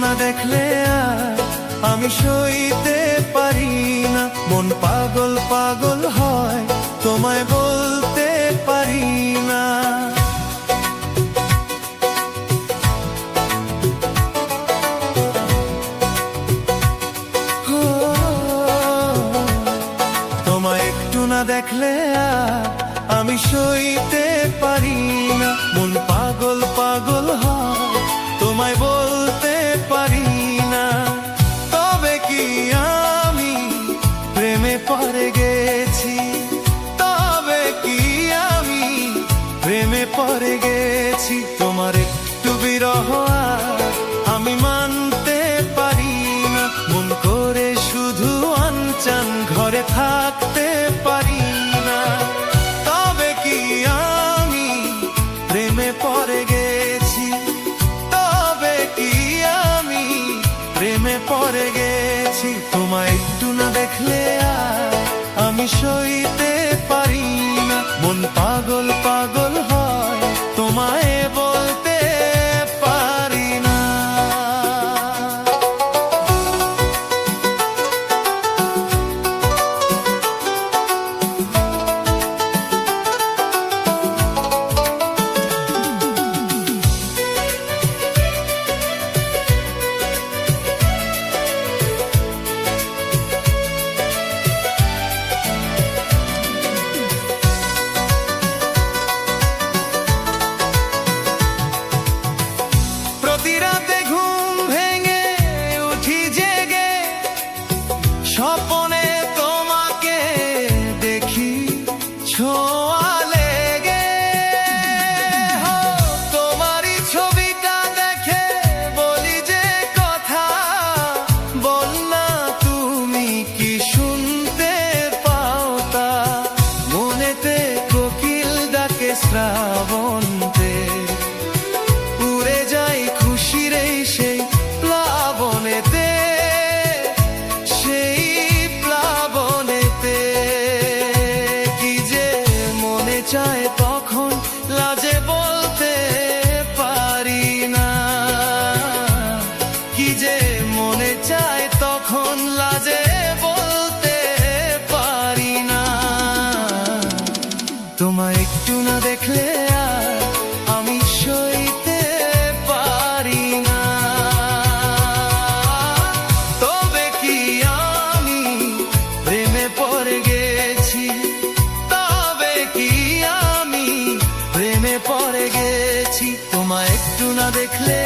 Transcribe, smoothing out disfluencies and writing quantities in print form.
না দেখলে আর আমি সইতে পারি না, মন পাগল পাগল হয় তোমায় বলতে পারি না। তোমায় একটু না দেখলে আর আমি সইতে পারি না, মন পাগল পাগল হয় তোমায় বলতে পারি না। তবে কি আমি প্রেমে পড়ে গেছি, তবে কি আমি প্রেমে পড়ে গেছি। তোমার একটু বিরহ আর আমি মানতে পারি না, মন করে শুধু আনচান ঘরে থাকতে পারি না। তবে কি আমি প্রেমে পড়ে গেছি, তবে কি আমি প্রেমে পড়ে গেছি। তোমায় একটু না দেখলে আর আমি সইতে পারি না, মন পাগল পাগল হয় তোমায় বলতে পারি না। রাতে ঘুম ভেঙে উঠি জেগে, স্বপনে তোমাকে দেখি ছোঁয়া লেগে। তোমারই ছবিটা দেখে বলি যে কথা, বল না তুমি কি শুনতে পাও তা। মনেতে কোকিল ডাকে শ্রাবন্তে, উড়ে যাই খুশির সেই প্লাবনেতে, সেই প্লাবনেতে। কি যে মনে চায় তখন লাজে বলতে পারি না, কি যে মনে চায় তখন লাজে বলতে পারি না। তোমায় একটু না দেখলে আর আমি সইতে পারি না। তবে কি আমি প্রেমে পড়ে গেছি, তবে কি আমি প্রেমে পড়ে গেছি। তোমায় একটু না দেখলে